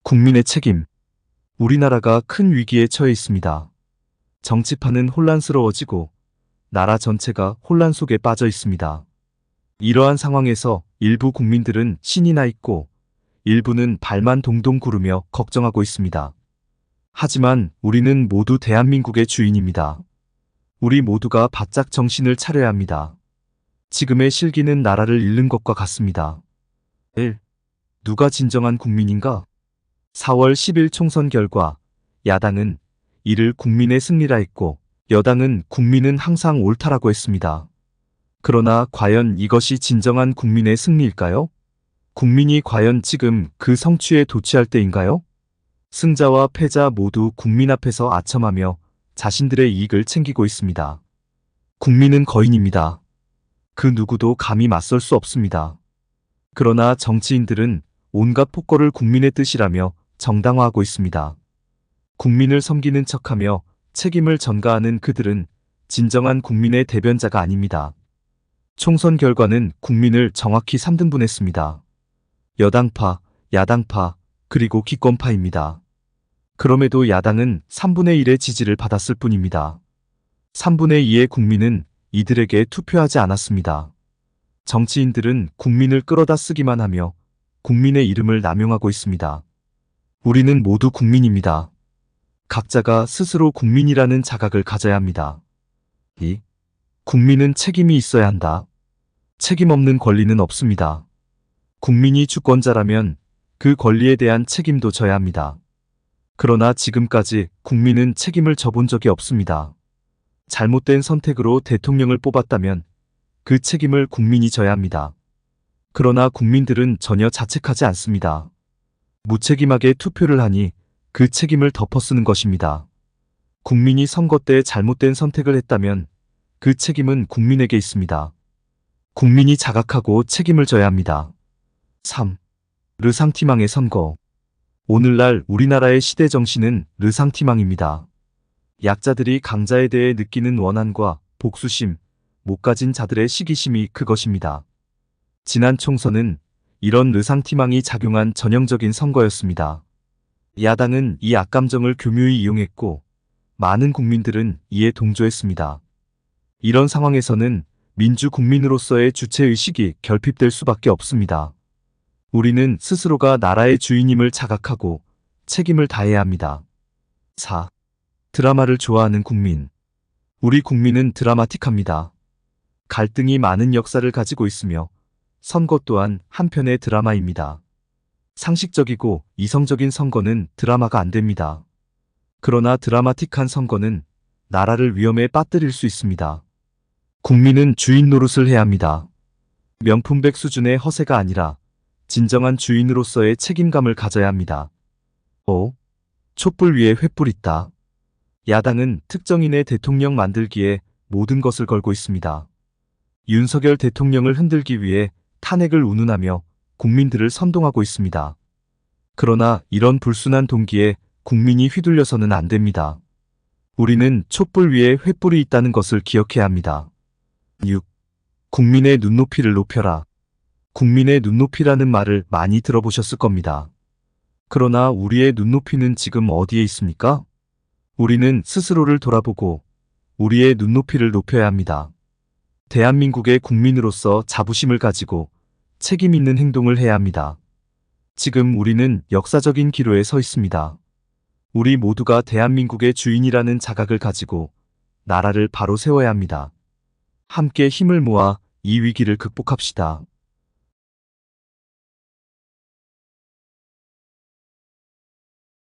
국민의 책임. 우리나라가 큰 위기에 처해 있습니다. 정치판은 혼란스러워지고 나라 전체가 혼란 속에 빠져 있습니다. 이러한 상황에서 일부 국민들은 신이 나 있고 일부는 발만 동동 구르며 걱정하고 있습니다. 하지만 우리는 모두 대한민국의 주인입니다. 우리 모두가 바짝 정신을 차려야 합니다. 지금의 실기는 나라를 잃는 것과 같습니다. 1. 누가 진정한 국민인가? 4월 10일 총선 결과 야당은 이를 국민의 승리라 했고 여당은 국민은 항상 옳다라고 했습니다. 그러나 과연 이것이 진정한 국민의 승리일까요? 국민이 과연 지금 그 성취에 도취할 때인가요? 승자와 패자 모두 국민 앞에서 아첨하며 자신들의 이익을 챙기고 있습니다. 국민은 거인입니다. 그 누구도 감히 맞설 수 없습니다. 그러나 정치인들은 온갖 폭거를 국민의 뜻이라며 정당화하고 있습니다. 국민을 섬기는 척하며 책임을 전가하는 그들은 진정한 국민의 대변자가 아닙니다. 총선 결과는 국민을 정확히 3등분했습니다. 여당파, 야당파, 그리고 기권파입니다. 그럼에도 야당은 3분의 1의 지지를 받았을 뿐입니다. 3분의 2의 국민은 이들에게 투표하지 않았습니다. 정치인들은 국민을 끌어다 쓰기만 하며 국민의 이름을 남용하고 있습니다. 우리는 모두 국민입니다. 각자가 스스로 국민이라는 자각을 가져야 합니다. 2. 국민은 책임이 있어야 한다. 책임 없는 권리는 없습니다. 국민이 주권자라면 그 권리에 대한 책임도 져야 합니다. 그러나 지금까지 국민은 책임을 져본 적이 없습니다. 잘못된 선택으로 대통령을 뽑았다면 그 책임을 국민이 져야 합니다. 그러나 국민들은 전혀 자책하지 않습니다. 무책임하게 투표를 하니 그 책임을 덮어쓰는 것입니다. 국민이 선거 때 잘못된 선택을 했다면 그 책임은 국민에게 있습니다. 국민이 자각하고 책임을 져야 합니다. 3. 르상티망의 선거. 오늘날 우리나라의 시대 정신은 르상티망입니다. 약자들이 강자에 대해 느끼는 원한과 복수심, 못 가진 자들의 시기심이 그것입니다. 지난 총선은 이런 르상티망이 작용한 전형적인 선거였습니다. 야당은 이 악감정을 교묘히 이용했고 많은 국민들은 이에 동조했습니다. 이런 상황에서는 민주국민으로서의 주체의식이 결핍될 수밖에 없습니다. 우리는 스스로가 나라의 주인임을 자각하고 책임을 다해야 합니다. 4. 드라마를 좋아하는 국민. 우리 국민은 드라마틱합니다. 갈등이 많은 역사를 가지고 있으며 선거 또한 한편의 드라마입니다. 상식적이고 이성적인 선거는 드라마가 안 됩니다. 그러나 드라마틱한 선거는 나라를 위험에 빠뜨릴 수 있습니다. 국민은 주인 노릇을 해야 합니다. 명품백 수준의 허세가 아니라 진정한 주인으로서의 책임감을 가져야 합니다. 5. 촛불 위에 횃불 있다. 야당은 특정인의 대통령 만들기에 모든 것을 걸고 있습니다. 윤석열 대통령을 흔들기 위해 탄핵을 운운하며 국민들을 선동하고 있습니다. 그러나 이런 불순한 동기에 국민이 휘둘려서는 안 됩니다. 우리는 촛불 위에 횃불이 있다는 것을 기억해야 합니다. 6. 국민의 눈높이를 높여라. 국민의 눈높이라는 말을 많이 들어보셨을 겁니다. 그러나 우리의 눈높이는 지금 어디에 있습니까? 우리는 스스로를 돌아보고 우리의 눈높이를 높여야 합니다. 대한민국의 국민으로서 자부심을 가지고 책임 있는 행동을 해야 합니다. 지금 우리는 역사적인 기로에 서 있습니다. 우리 모두가 대한민국의 주인이라는 자각을 가지고 나라를 바로 세워야 합니다. 함께 힘을 모아 이 위기를 극복합시다.